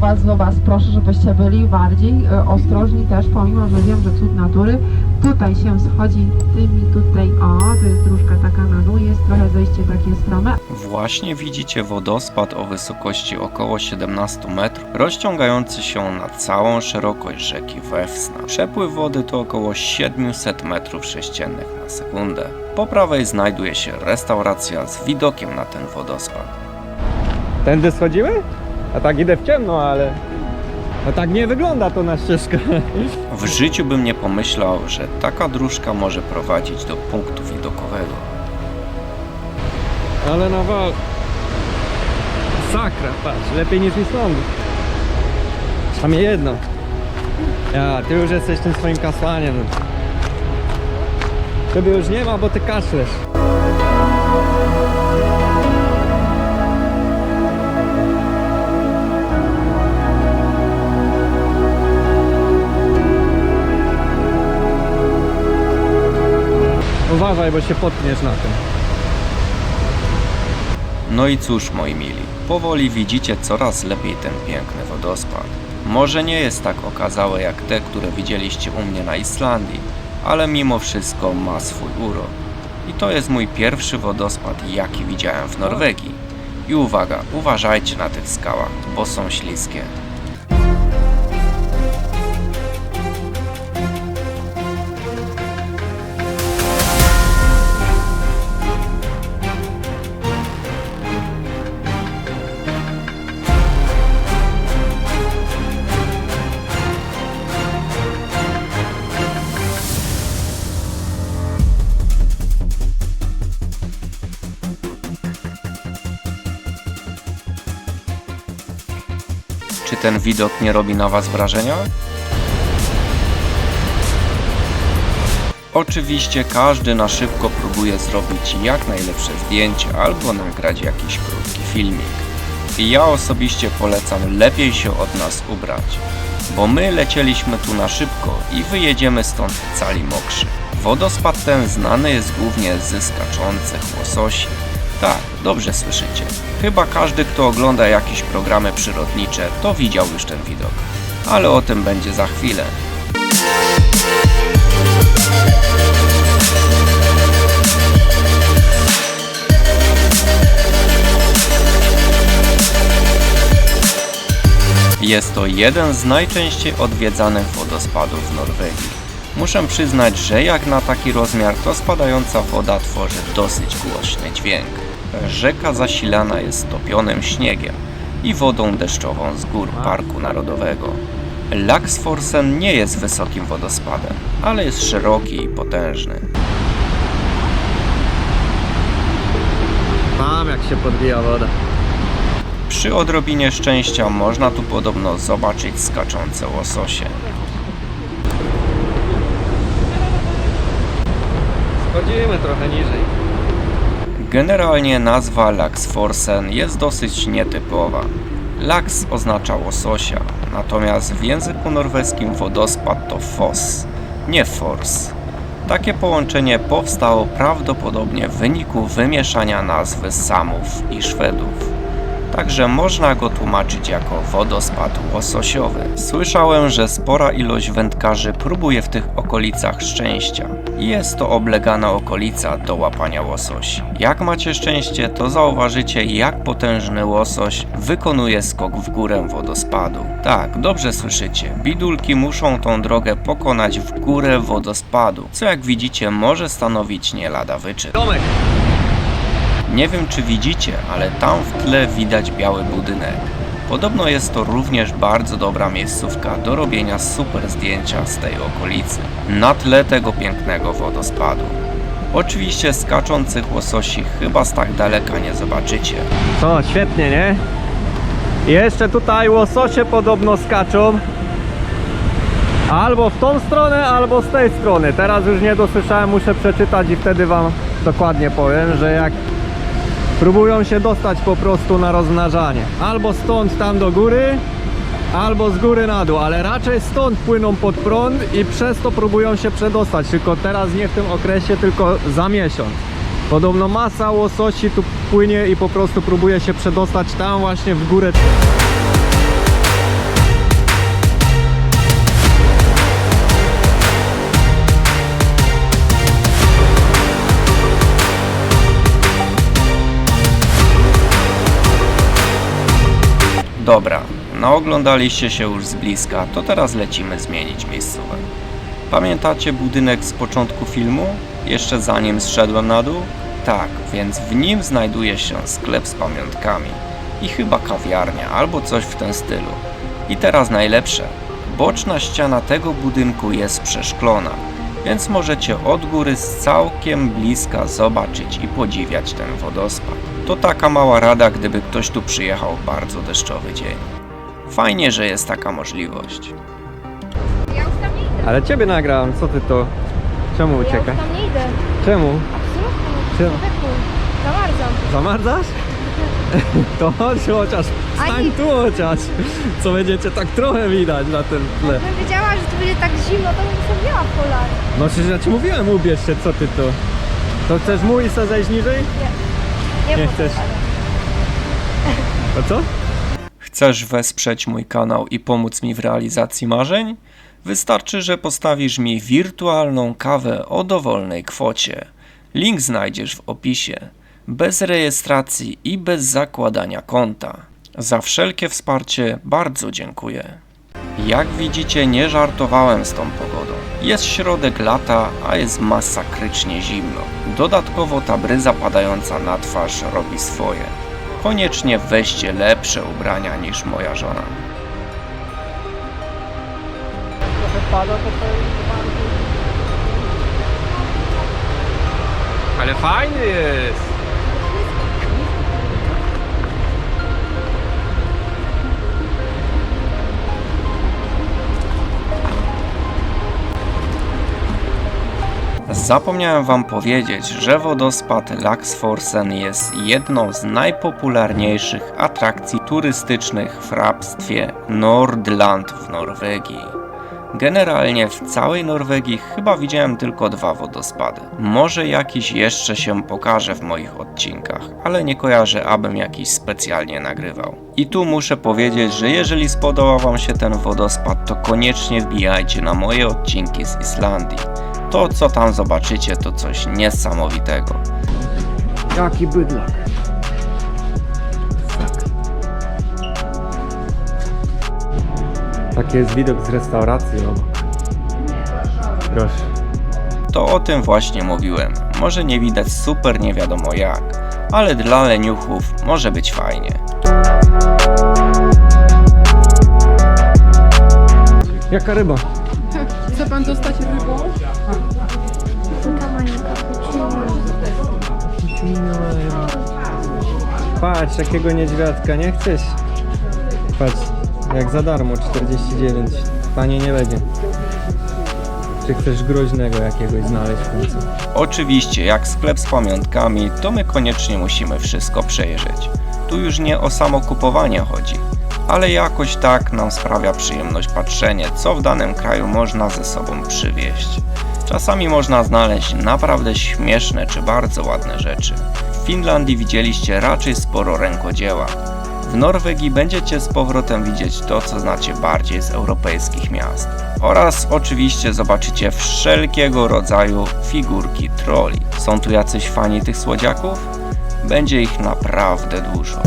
bardzo Was proszę, żebyście byli bardziej ostrożni też, pomimo że wiem, że cud natury. Tutaj się schodzi tymi tutaj, to jest dróżka taka na dół, jest trochę zejście takie strome. Właśnie widzicie wodospad o wysokości około 17 metrów, rozciągający się na całą szerokość rzeki Wewsna. Przepływ wody to około 700 metrów sześciennych na sekundę. Po prawej znajduje się restauracja z widokiem na ten wodospad. Tędy schodzimy? A tak idę w ciemno, ale... A tak nie wygląda to na ścieżkę. W życiu bym nie pomyślał, że taka dróżka może prowadzić do punktu widokowego. Ale nawal... Sakra, patrz, lepiej niż Islandia. Przynajmniej jedno. Ja, ty już jesteś tym swoim kasłaniem. Ciebie już nie ma, bo ty kaszlesz. Uważaj, bo się potkniesz na tym. No i cóż, moi mili, powoli widzicie coraz lepiej ten piękny wodospad. Może nie jest tak okazały jak te, które widzieliście u mnie na Islandii, ale mimo wszystko ma swój urok. I to jest mój pierwszy wodospad, jaki widziałem w Norwegii. I uwaga, uważajcie na tych skałach, bo są śliskie. Czy ten widok nie robi na Was wrażenia? Oczywiście każdy na szybko próbuje zrobić jak najlepsze zdjęcie albo nagrać jakiś krótki filmik. I ja osobiście polecam lepiej się od nas ubrać, bo my lecieliśmy tu na szybko i wyjedziemy stąd cali mokrzy. Wodospad ten znany jest głównie ze skaczących łososi. Tak, dobrze słyszycie. Chyba każdy, kto ogląda jakieś programy przyrodnicze, to widział już ten widok. Ale o tym będzie za chwilę. Jest to jeden z najczęściej odwiedzanych wodospadów w Norwegii. Muszę przyznać, że jak na taki rozmiar, to spadająca woda tworzy dosyć głośny dźwięk. Rzeka zasilana jest topionym śniegiem i wodą deszczową z gór Parku Narodowego. Laxforsen nie jest wysokim wodospadem, ale jest szeroki i potężny. Tam jak się podbija woda. Przy odrobinie szczęścia można tu podobno zobaczyć skaczące łososie. Schodzimy trochę niżej. Generalnie nazwa Laxforsen jest dosyć nietypowa. Lax oznacza łososia, natomiast w języku norweskim wodospad to foss, nie fors. Takie połączenie powstało prawdopodobnie w wyniku wymieszania nazwy Samów i Szwedów. Także można go tłumaczyć jako wodospad łososiowy. Słyszałem, że spora ilość wędkarzy próbuje w tych okolicach szczęścia. Jest to oblegana okolica do łapania łososi. Jak macie szczęście, to zauważycie, jak potężny łosoś wykonuje skok w górę wodospadu. Tak, dobrze słyszycie. Bidulki muszą tą drogę pokonać w górę wodospadu, co jak widzicie może stanowić nie lada wyczyn. Tomek! Nie wiem, czy widzicie, ale tam w tle widać biały budynek. Podobno jest to również bardzo dobra miejscówka do robienia super zdjęcia z tej okolicy, na tle tego pięknego wodospadu. Oczywiście skaczących łososi chyba z tak daleka nie zobaczycie. Co, świetnie, nie? I jeszcze tutaj łososie podobno skaczą albo w tą stronę, albo z tej strony. Teraz już nie dosłyszałem, muszę przeczytać i wtedy wam dokładnie powiem, że jak próbują się dostać po prostu na rozmnażanie. Albo stąd tam do góry, albo z góry na dół, ale raczej stąd płyną pod prąd i przez to próbują się przedostać. Tylko teraz nie w tym okresie, tylko za miesiąc. Podobno masa łososi tu płynie i po prostu próbuje się przedostać tam właśnie w górę. Dobra, naoglądaliście się już z bliska, to teraz lecimy zmienić miejscówkę. Pamiętacie budynek z początku filmu? Jeszcze zanim zszedłem na dół? Tak, więc w nim znajduje się sklep z pamiątkami i chyba kawiarnia albo coś w tym stylu. I teraz najlepsze, boczna ściana tego budynku jest przeszklona, więc możecie od góry z całkiem bliska zobaczyć i podziwiać ten wodospad. To taka mała rada, gdyby ktoś tu przyjechał w bardzo deszczowy dzień. Fajnie, że jest taka możliwość. Ja już tam nie idę. Ale ciebie nagrałem, co ty to? Czemu Ja już uciekasz? tam nie idę. Czemu? Absolutnie. Czemu? Człowieku, zamarzam. Zamarzasz? To chodź chociaż, stań Ani- tu chociaż. Co będziecie tak trochę widać na tym tle. Gdybym wiedziała, że tu będzie tak zimno, to bym sobie wzięła polar. No przecież ja ci mówiłem, ubierz się, co ty to? To chcesz mój i se zejść niżej? Nie Nie po chcesz. co, ale- A co? Chcesz wesprzeć mój kanał i pomóc mi w realizacji marzeń? Wystarczy, że postawisz mi wirtualną kawę o dowolnej kwocie. Link znajdziesz w opisie. Bez rejestracji i bez zakładania konta. Za wszelkie wsparcie bardzo dziękuję. Jak widzicie, nie żartowałem z tą pogodą. Jest środek lata, a jest masakrycznie zimno. Dodatkowo ta bryza padająca na twarz robi swoje. Koniecznie weźcie lepsze ubrania niż moja żona. Ale fajny jest! Zapomniałem wam powiedzieć, że wodospad Laxforsen jest jedną z najpopularniejszych atrakcji turystycznych w hrabstwie Nordland w Norwegii. Generalnie w całej Norwegii chyba widziałem tylko 2 wodospady. Może jakiś jeszcze się pokaże w moich odcinkach, ale nie kojarzę, abym jakiś specjalnie nagrywał. I tu muszę powiedzieć, że jeżeli spodobał wam się ten wodospad, to koniecznie wbijajcie na moje odcinki z Islandii. To, co tam zobaczycie, to coś niesamowitego. Jaki bydlak. Taki jest widok z restauracji obok. Proszę. To o tym właśnie mówiłem. Może nie widać super nie wiadomo jak, ale dla leniuchów może być fajnie. Jaka ryba? Chce pan dostać rybą? Patrz, jakiego niedźwiadka, nie chcesz? Patrz, jak za darmo, 49. Panie nie będzie. Czy chcesz groźnego jakiegoś znaleźć w końcu? Oczywiście, jak sklep z pamiątkami, to my koniecznie musimy wszystko przejrzeć. Tu już nie o samo kupowanie chodzi, ale jakoś tak nam sprawia przyjemność patrzenie, co w danym kraju można ze sobą przywieźć. Czasami można znaleźć naprawdę śmieszne czy bardzo ładne rzeczy. W Finlandii widzieliście raczej sporo rękodzieła. W Norwegii będziecie z powrotem widzieć to, co znacie bardziej z europejskich miast. Oraz oczywiście zobaczycie wszelkiego rodzaju figurki trolli. Są tu jacyś fani tych słodziaków? Będzie ich naprawdę dużo.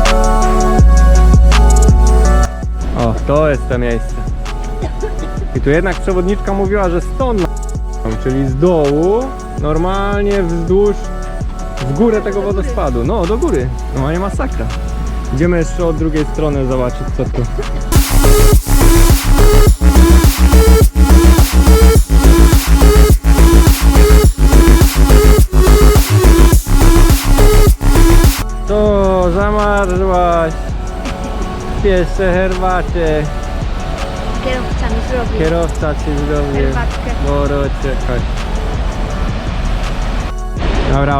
O, to jest to miejsce. I tu jednak przewodniczka mówiła, że stąd, czyli z dołu, normalnie wzdłuż, w górę tego wodospadu. No, do góry. Normalnie masakra. Idziemy jeszcze od drugiej strony zobaczyć, co tu. To zamarzłaś. Jeszcze herbacie. Kierowca mi zrobił Kierowca ci zrobił. herbatkę. Dorocie, chodź. Dobra,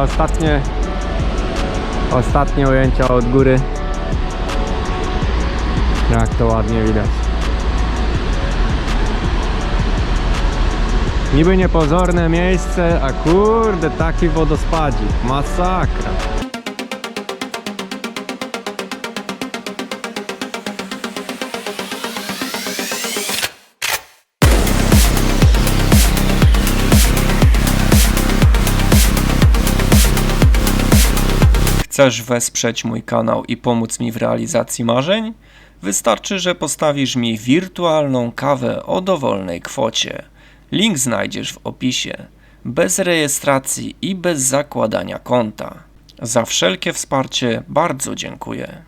ostatnie ujęcia od góry. Jak to ładnie widać. Niby niepozorne miejsce, a kurde, taki wodospadzik. Masakra. Chcesz wesprzeć mój kanał i pomóc mi w realizacji marzeń? Wystarczy, że postawisz mi wirtualną kawę o dowolnej kwocie. Link znajdziesz w opisie. Bez rejestracji i bez zakładania konta. Za wszelkie wsparcie bardzo dziękuję.